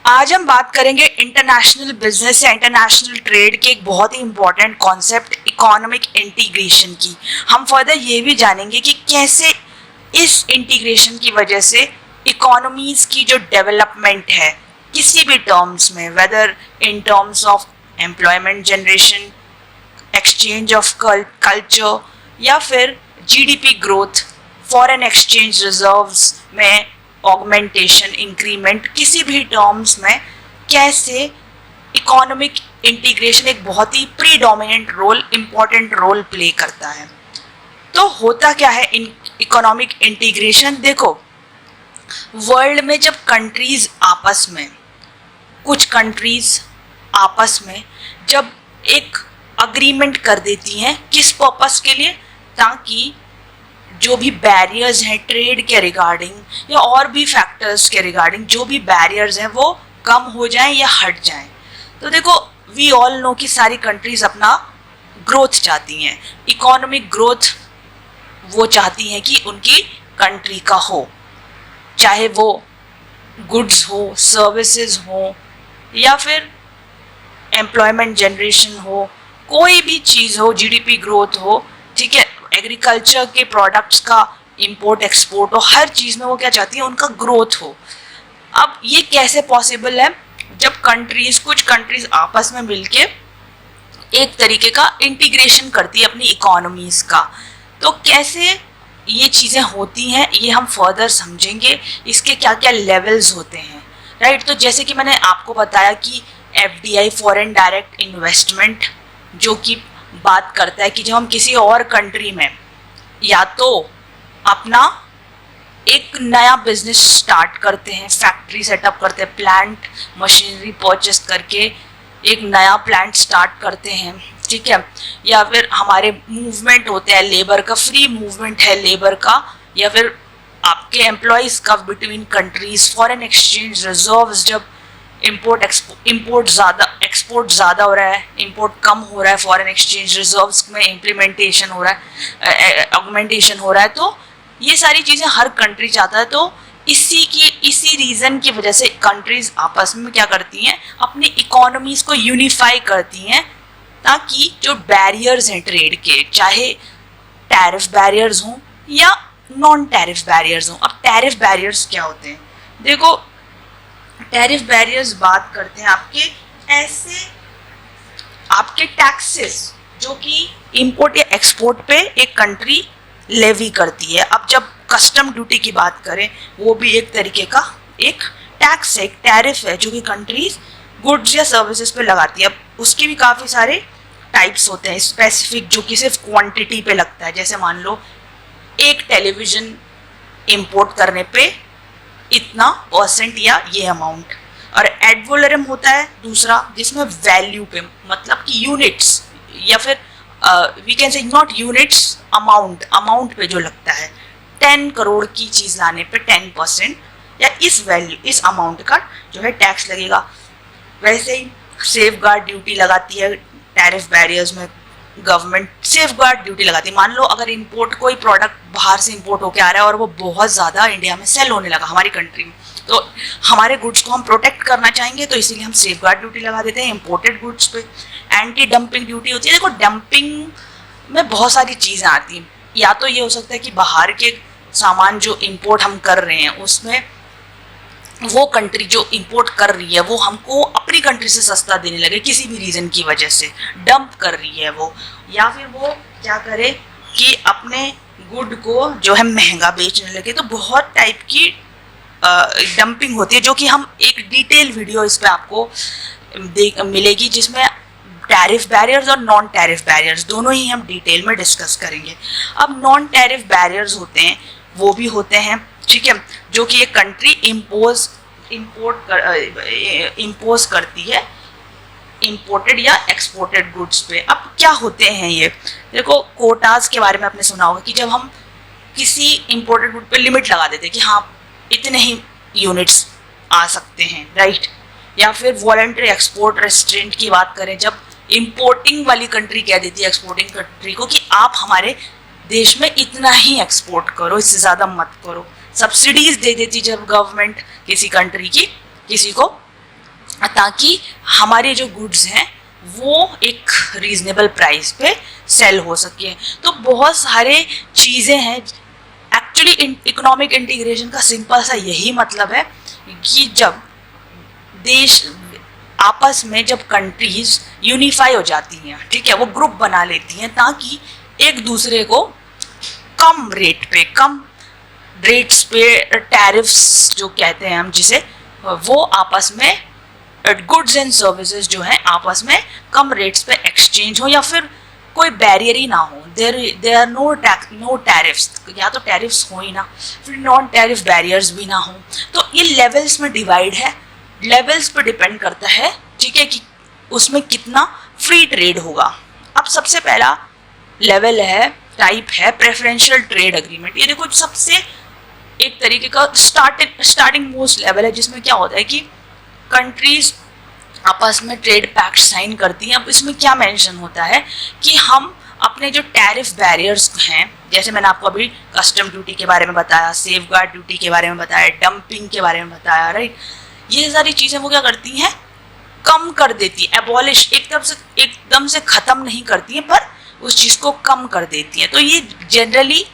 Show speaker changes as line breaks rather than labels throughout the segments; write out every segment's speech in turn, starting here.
आज हम बात करेंगे इंटरनेशनल बिजनेस या इंटरनेशनल ट्रेड के एक बहुत ही इंपॉर्टेंट कॉन्सेप्ट इकोनॉमिक इंटीग्रेशन की। हम फर्दर ये भी जानेंगे कि कैसे इस इंटीग्रेशन की वजह से इकोनॉमीज की जो डेवलपमेंट है किसी भी टर्म्स में, whether in terms of employment generation, exchange of culture या फिर GDP growth, foreign exchange reserves में ऑगमेंटेशन, इंक्रीमेंट, किसी भी टर्म्स में कैसे इकोनॉमिक इंटीग्रेशन एक बहुत ही predominant role, important role play करता है। तो होता क्या है इकोनॉमिक इंटीग्रेशन? देखो, वर्ल्ड में जब कंट्रीज आपस में, कुछ कंट्रीज आपस में जब एक अग्रीमेंट कर देती हैं, किस पर्पस के लिए? ताकि जो भी बैरियर्स हैं ट्रेड के रिगार्डिंग या और भी फैक्टर्स के रिगार्डिंग, जो भी बैरियर्स हैं वो कम हो जाएं या हट जाएं। तो देखो, वी ऑल नो कि सारी कंट्रीज अपना ग्रोथ चाहती हैं, इकोनॉमिक ग्रोथ वो चाहती हैं कि उनकी कंट्री का हो, चाहे वो गुड्स हो, सर्विसेज हो या फिर एम्प्लॉयमेंट जनरेशन हो, कोई भी चीज़ हो, जीडीपी ग्रोथ हो, ठीक है, एग्रीकल्चर के प्रोडक्ट्स का इंपोर्ट एक्सपोर्ट हो, हर चीज़ में वो क्या चाहती है, उनका ग्रोथ हो। अब ये कैसे पॉसिबल है? जब कुछ कंट्रीज आपस में मिलके एक तरीके का इंटीग्रेशन करती है अपनी इकोनॉमीज का। तो कैसे ये चीज़ें होती हैं ये हम फर्दर समझेंगे, इसके क्या क्या लेवल्स होते हैं, राइट। तो जैसे कि मैंने आपको बताया कि एफडीआई, फॉरेन डायरेक्ट इन्वेस्टमेंट, जो कि बात करता है कि जब हम किसी और कंट्री में या तो अपना एक नया बिजनेस स्टार्ट करते हैं, फैक्ट्री सेटअप करते हैं, प्लांट मशीनरी परचेस करके एक नया प्लांट स्टार्ट करते हैं, ठीक है, या फिर हमारे मूवमेंट होते हैं लेबर का, फ्री मूवमेंट है लेबर का, या फिर आपके एम्प्लॉयज़ का between countries, foreign exchange reserves, जब इंपोर्ट ज़्यादा, एक्सपोर्ट ज़्यादा हो रहा है, इंपोर्ट कम हो रहा है, फॉरेन एक्सचेंज रिजर्व्स में इम्प्लीमेंटेशन हो रहा है, ऑगमेंटेशन हो रहा है, तो ये सारी चीज़ें हर कंट्री चाहता है। तो इसी रीज़न की वजह से कंट्रीज आपस में क्या करती हैं, अपनी इकोनॉमीज को यूनिफाई करती हैं, ताकि जो बैरियर्स हैं ट्रेड के, चाहे टैरिफ बैरियर्स हों या नॉन टैरिफ बैरियर्स हों। अब टैरिफ बैरियर्स क्या होते हैं? देखो, टैरिफ बैरियर्स बात करते हैं आपके टैक्सेस जो कि इंपोर्ट या एक्सपोर्ट पे एक कंट्री लेवी करती है। अब जब कस्टम ड्यूटी की बात करें, वो भी एक तरीके का एक टैक्स है, एक टैरिफ है जो कि कंट्रीज गुड्स या सर्विसेज पे लगाती है। अब उसके भी काफ़ी सारे टाइप्स होते हैं स्पेसिफिक, जो कि सिर्फ क्वांटिटी पे लगता है। जैसे मान लो एक टेलीविज़न इंपोर्ट करने पे इतना परसेंट या ये अमाउंट, और एड वैलोरम होता है दूसरा, जिसमें वैल्यू पे, मतलब कि यूनिट्स या फिर we can say not units, amount पे जो लगता है। 10 करोड़ की चीज़ लाने पे 10% या इस वैल्यू, इस अमाउंट का जो है टैक्स लगेगा। वैसे ही सेफ गार्ड ड्यूटी लगाती है टैरिफ बैरियर्स में, गवर्नमेंट सेफ गार्ड ड्यूटी लगाती है। मान लो अगर इंपोर्ट, कोई प्रोडक्ट बाहर से इंपोर्ट होकर आ रहा है और वो बहुत ज़्यादा इंडिया में सेल होने लगा, हमारी कंट्री में, तो हमारे गुड्स को हम प्रोटेक्ट करना चाहेंगे, तो इसीलिए हम सेफ गार्ड ड्यूटी लगा देते हैं इंपोर्टेड गुड्स पे। एंटी डंपिंग ड्यूटी होती है। देखो, डंपिंग में बहुत सारी चीज़ें आती हैं। या तो ये हो सकता है कि बाहर के सामान जो इंपोर्ट हम कर रहे हैं उसमें वो कंट्री जो इंपोर्ट कर रही है वो हमको अपनी कंट्री से सस्ता देने लगे, किसी भी रीज़न की वजह से डंप कर रही है वो, या फिर वो क्या करे कि अपने गुड को जो है महंगा बेचने लगे। तो बहुत टाइप की डंपिंग होती है, जो कि हम एक डिटेल वीडियो इस पर आपको मिलेगी, जिसमें टैरिफ बैरियर्स और नॉन टैरिफ बैरियर्स दोनों ही हम डिटेल में डिस्कस करेंगे। अब नॉन टैरिफ बैरियर्स होते हैं, वो भी होते हैं, ठीक है, जो कि एक कंट्री इम्पोज करती है इंपोर्टेड या एक्सपोर्टेड गुड्स पे। अब क्या होते हैं ये? देखो, कोटाज के बारे में आपने सुना होगा कि जब हम किसी इंपोर्टेड गुड पे लिमिट लगा देते हैं कि हाँ इतने ही यूनिट्स आ सकते हैं, राइट। या फिर वॉलंटरी एक्सपोर्ट रेस्ट्रेंट की बात करें, जब इंपोर्टिंग वाली कंट्री कह देती है एक्सपोर्टिंग कंट्री को कि आप हमारे देश में इतना ही एक्सपोर्ट करो, इससे ज़्यादा मत करो। सब्सिडीज दे देती जब गवर्नमेंट किसी कंट्री की किसी को ताकि हमारे जो गुड्स हैं वो एक रीजनेबल प्राइस पे सेल हो सके। तो बहुत सारे चीज़ें हैं। एक्चुअली इकोनॉमिक इंटीग्रेशन का सिंपल सा यही मतलब है कि जब देश आपस में, जब कंट्रीज यूनिफाई हो जाती हैं, ठीक है, वो ग्रुप बना लेती हैं ताकि एक दूसरे को कम रेट्स पे टैरिफ्स जो कहते हैं हम जिसे, वो आपस में गुड्स एंड सर्विसेज जो हैं आपस में कम रेट्स पे एक्सचेंज हो, या फिर कोई बैरियर ही ना हो। देर आर नो टैरिफ्स, या तो टैरिफ्स हो ही ना, फिर नॉन टैरिफ बैरियर्स भी ना हो। तो ये लेवल्स में डिवाइड है, लेवल्स पे डिपेंड करता है, ठीक है, कि उसमें कितना फ्री ट्रेड होगा। अब सबसे पहला लेवल है, टाइप है प्रेफरेंशियल ट्रेड अग्रीमेंट। ये देखो सबसे एक तरीके का स्टार्टिंग मोस्ट लेवल है, जिसमें क्या होता है कि कंट्रीज आपस में ट्रेड पैक्ट साइन करती हैं। अब इसमें क्या मेंशन होता है कि हम अपने जो टैरिफ बैरियर्स हैं, जैसे मैंने आपको अभी कस्टम ड्यूटी के बारे में बताया, सेफगार्ड ड्यूटी के बारे में बताया, डंपिंग के बारे में बताया, राइट, ये सारी चीज़ें वो क्या करती हैं, कम कर देती है, एबॉलिश, एकदम से ख़त्म नहीं करती हैं, पर उस चीज़ को कम कर देती हैं। तो ये जनरली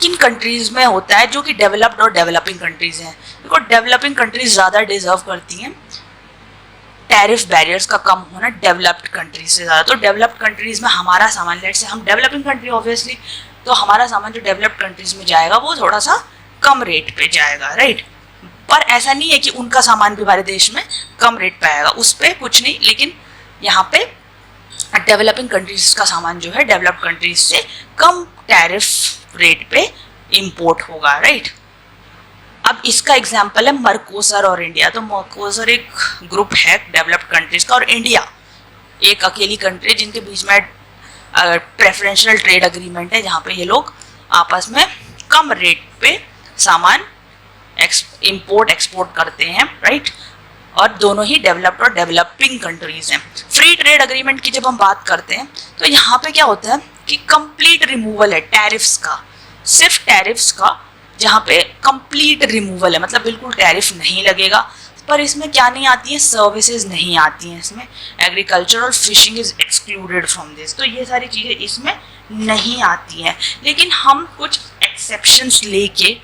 किन कंट्रीज़ में होता है, जो कि डेवलप्ड और डेवलपिंग कंट्रीज़ हैं। देखो डेवलपिंग कंट्रीज ज़्यादा डिजर्व करती हैं टैरिफ बैरियर्स का कम होना डेवलप्ड कंट्रीज से ज़्यादा। तो डेवलप्ड कंट्रीज़ में हमारा सामान, लेट से हम डेवलपिंग कंट्री ऑब्वियसली, तो हमारा सामान जो डेवलप्ड कंट्रीज़ में जाएगा वो थोड़ा सा कम रेट पे जाएगा, राइट। पर ऐसा नहीं है कि उनका सामान भी हमारे देश में कम रेट पे आएगा, उस पर कुछ नहीं, लेकिन यहाँ पे डेवलपिंग कंट्रीज का सामान जो है डेवलप्ड कंट्रीज से कम टैरिफ रेट पे इम्पोर्ट होगा, राइट। अब इसका एग्जाम्पल है मर्कोसर और इंडिया। तो मर्कोसर एक ग्रुप है डेवलप्ड कंट्रीज का, और इंडिया एक अकेली कंट्री जिनके बीच में प्रेफरेंशियल ट्रेड अग्रीमेंट है, जहाँ पे ये लोग आपस में कम रेट पे सामान इंपोर्ट एक्सपोर्ट करते हैं, राइट। और दोनों ही डेवलप्ड और डेवलपिंग कंट्रीज हैं। फ्री ट्रेड अग्रीमेंट की जब हम बात करते हैं तो यहाँ पे क्या होता है कि कंप्लीट रिमूवल है टैरिफ्स का, सिर्फ टैरिफ्स का, जहाँ पे कंप्लीट रिमूवल है, मतलब बिल्कुल टैरिफ नहीं लगेगा। पर इसमें क्या नहीं आती है, सर्विसेज नहीं आती हैं इसमें, एग्रीकल्चर और fishing is excluded from this. तो ये सारी चीज़ें इसमें नहीं आती हैं, लेकिन हम कुछ एक्सेप्शंस लेके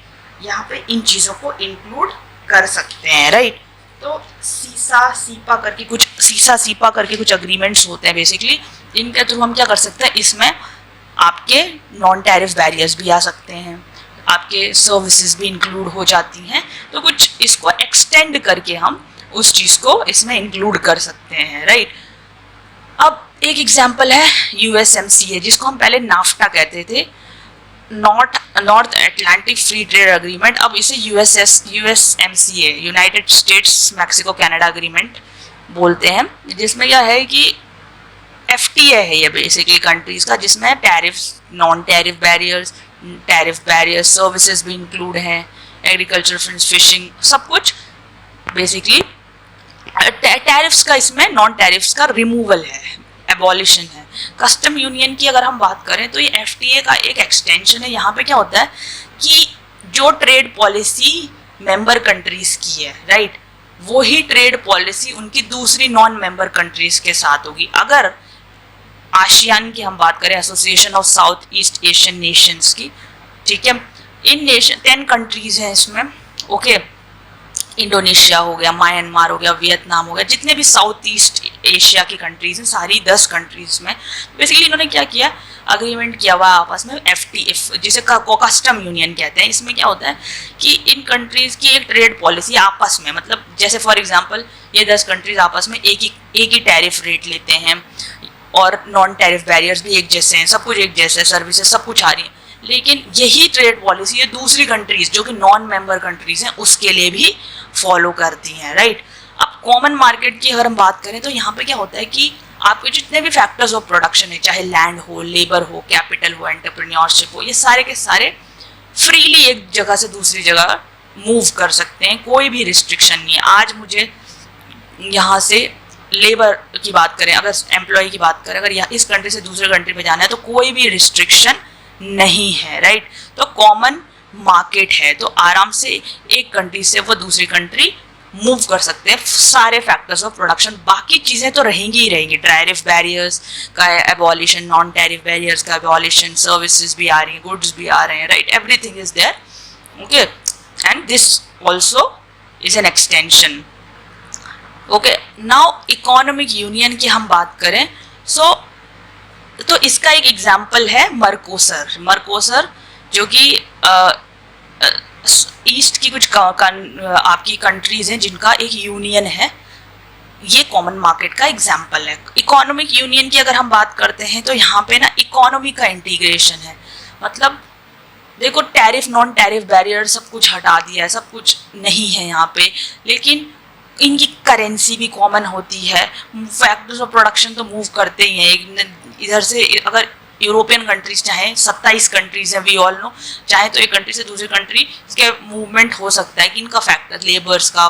यहाँ पे इन चीज़ों को इंक्लूड कर सकते हैं, राइट। तो सीसा सीपा करके कुछ अग्रीमेंट्स होते हैं बेसिकली, इनके थ्रू हम क्या कर सकते हैं, इसमें आपके नॉन टैरिफ बैरियर्स भी आ सकते हैं, आपके सर्विसेज भी इंक्लूड हो जाती हैं। तो कुछ इसको एक्सटेंड करके हम उस चीज़ को इसमें इंक्लूड कर सकते हैं, राइट। अब एक एग्जांपल है USMCA, जिसको हम पहले नाफ्टा कहते थे, north Atlantic free trade agreement. अब इसे USMCA, United states Mexico Canada agreement बोलते हैं, जिसमें क्या है कि FTA है ये बेसिकली कंट्रीज का, जिसमें नॉन टैरिफ बैरियर्स सर्विसेज भी इंक्लूड हैं, एग्रीकल्चर, फिशिंग, सब कुछ बेसिकली टैरिफ्स का, इसमें नॉन टैरिफ्स का रिमूवल है, एबॉलिशन है। कस्टम यूनियन की अगर हम बात करें तो ये FTA का एक एक्सटेंशन है। यहाँ पे क्या होता है कि जो ट्रेड पॉलिसी मेंबर कंट्रीज की है, राइट, वो ही ट्रेड पॉलिसी उनकी दूसरी नॉन मेंबर कंट्रीज के साथ होगी। अगर आसियान की हम बात करें, association of south east Asian Nations की, ठीक है, इन नेशन 10 कंट्रीज हैं इसमें, ओके, इंडोनेशिया हो गया, म्यांमार हो गया, वियतनाम हो गया, जितने भी साउथ ईस्ट एशिया की कंट्रीज हैं, सारी 10 कंट्रीज में बेसिकली इन्होंने क्या किया, अग्रीमेंट किया हुआ आपस में FTA, जिसे कस्टम यूनियन कहते हैं। इसमें क्या होता है कि इन कंट्रीज की एक ट्रेड पॉलिसी आपस में, मतलब जैसे फॉर एग्जांपल ये 10 कंट्रीज आपस में एक ही टैरिफ रेट लेते हैं, और नॉन टैरिफ बैरियर्स भी एक जैसे हैं, सब कुछ एक जैसे, सर्विसेज सब कुछ आ रही है, लेकिन यही ट्रेड पॉलिसी ये दूसरी कंट्रीज जो कि नॉन मेंबर कंट्रीज हैं उसके लिए भी फॉलो करती हैं, राइट। अब कॉमन मार्केट की अगर हम बात करें तो यहाँ पे क्या होता है कि आपके जितने भी फैक्टर्स ऑफ प्रोडक्शन है, चाहे लैंड हो, लेबर हो, कैपिटल हो, एंटरप्रेन्योरशिप हो, ये सारे के सारे फ्रीली एक जगह से दूसरी जगह मूव कर सकते हैं, कोई भी रिस्ट्रिक्शन नहीं है। आज मुझे यहाँ से लेबर की बात करें, अगर एम्प्लॉय की बात करें, अगर यहाँ इस कंट्री से दूसरे कंट्री पे जाना है तो कोई भी रिस्ट्रिक्शन नहीं है, राइट। तो कॉमन मार्केट है, तो आराम से एक कंट्री से वो दूसरी कंट्री मूव कर सकते हैं सारे फैक्टर्स ऑफ प्रोडक्शन, बाकी चीज़ें तो रहेंगी ही रहेंगी। टैरिफ बैरियर्स का एबॉलिशन, नॉन टैरिफ बैरियर्स का एबॉलिशन, सर्विसेज भी आ रही हैं, गुड्स भी आ रहे हैं, right, everything is there, okay, and this also is an extension. Okay, now economic union की हम बात करें तो इसका एक एग्जाम्पल है मर्कोसर, जो कि ईस्ट की कुछ आपकी कंट्रीज हैं जिनका एक यूनियन है, ये कॉमन मार्केट का एग्जाम्पल है। इकोनॉमिक यूनियन की अगर हम बात करते हैं तो यहाँ पे ना इकोनॉमी का इंटीग्रेशन है, मतलब देखो टैरिफ नॉन टैरिफ बैरियर सब कुछ हटा दिया है, सब कुछ नहीं है यहाँ पे, लेकिन इनकी करेंसी भी कॉमन होती है, फैक्टर्स ऑफ प्रोडक्शन तो मूव करते ही हैं इधर से। अगर यूरोपियन कंट्रीज चाहें, 27 कंट्रीज हैं, वी ऑल नो, चाहे तो एक कंट्री से दूसरी कंट्री इसके मूवमेंट हो सकता है कि इनका फैक्टर लेबर्स का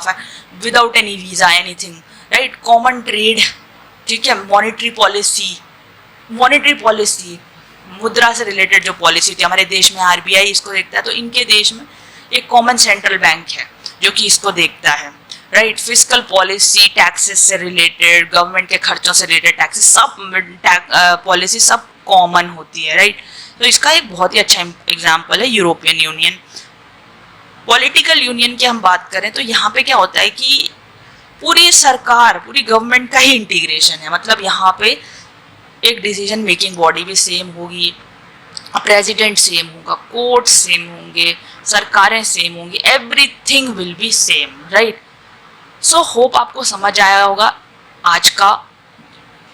without any visa anything, right, common trade, ठीक है, मॉनेटरी पॉलिसी, मुद्रा से रिलेटेड जो पॉलिसी होती है, हमारे देश में आरबीआई इसको देखता है, तो इनके देश में एक कॉमन सेंट्रल बैंक है जो कि इसको देखता है, राइट, फिस्कल पॉलिसी, टैक्सेस से रिलेटेड, गवर्नमेंट के खर्चों से रिलेटेड टैक्सेस, सब पॉलिसी सब कॉमन होती है, राइट। तो इसका एक बहुत ही अच्छा एग्जांपल है यूरोपियन यूनियन। पॉलिटिकल यूनियन की हम बात करें तो यहाँ पे क्या होता है कि पूरी सरकार, पूरी गवर्नमेंट का ही इंटीग्रेशन है, मतलब यहाँ पे एक डिसीजन मेकिंग बॉडी भी सेम होगी, प्रेसिडेंट सेम होगा, कोर्ट सेम होंगे, सरकारें सेम होंगी, everything will be same, right. So hope आपको समझ आया होगा आज का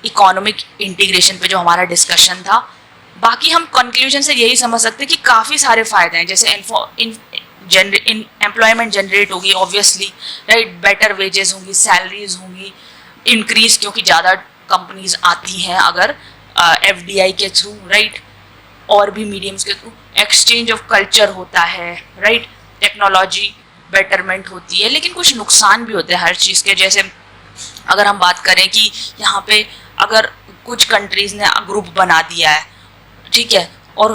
इकोनॉमिक इंटीग्रेशन पे जो हमारा डिस्कशन था। बाकी हम कंक्लूजन से यही समझ सकते हैं कि काफ़ी सारे फायदे हैं, जैसे एम्प्लॉयमेंट जनरेट होगी ऑब्वियसली, राइट, बेटर वेजेस होंगी, सैलरीज होंगी इंक्रीज, क्योंकि ज़्यादा कंपनीज आती हैं अगर एफडीआई के थ्रू, राइट, और भी मीडियम्स के थ्रू, एक्सचेंज ऑफ कल्चर होता है, राइट, टेक्नोलॉजी बेटरमेंट होती है, लेकिन कुछ नुकसान भी होते हैं हर चीज़ के। जैसे अगर हम बात करें कि यहाँ पे अगर कुछ कंट्रीज़ ने ग्रुप बना दिया है, ठीक है, और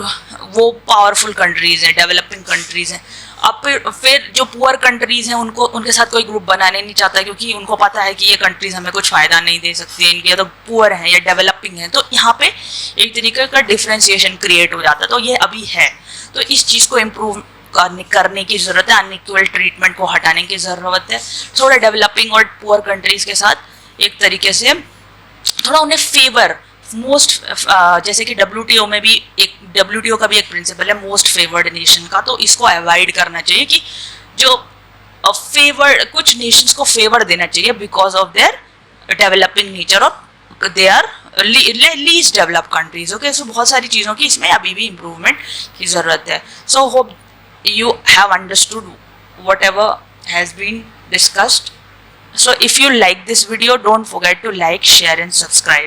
वो पावरफुल कंट्रीज़ हैं, डेवलपिंग कंट्रीज़ हैं, अब फिर जो पुअर कंट्रीज़ हैं उनको उनके साथ कोई ग्रुप बनाने नहीं चाहता, क्योंकि उनको पता है कि ये कंट्रीज़ हमें कुछ फ़ायदा नहीं दे सकती है, इनके या तो पुअर हैं या डेवलपिंग हैं, तो यहाँ पे एक तरीके का डिफ्रेंसिएशन क्रिएट हो जाता है। तो ये अभी है, तो इस चीज़ को इम्प्रूव करने की ज़रूरत है, अनइक्वल ट्रीटमेंट को हटाने की ज़रूरत है, थोड़ा डेवलपिंग और पुअर कंट्रीज़ के साथ एक तरीके से थोड़ा उन्हें फेवर मोस्ट, जैसे कि डब्ल्यूटीओ में भी डब्ल्यूटीओ का भी एक प्रिंसिपल है मोस्ट फेवर्ड नेशन का, तो इसको अवॉइड करना चाहिए कि जो फेवर कुछ नेशंस को फेवर देना चाहिए because of their developing nature of they are least develop countries, okay. So बहुत सारी चीज़ों की इसमें अभी भी इम्प्रूवमेंट की ज़रूरत है। So hope you have understood whatever has been discussed. So if you like this video, don't forget to like, share and subscribe.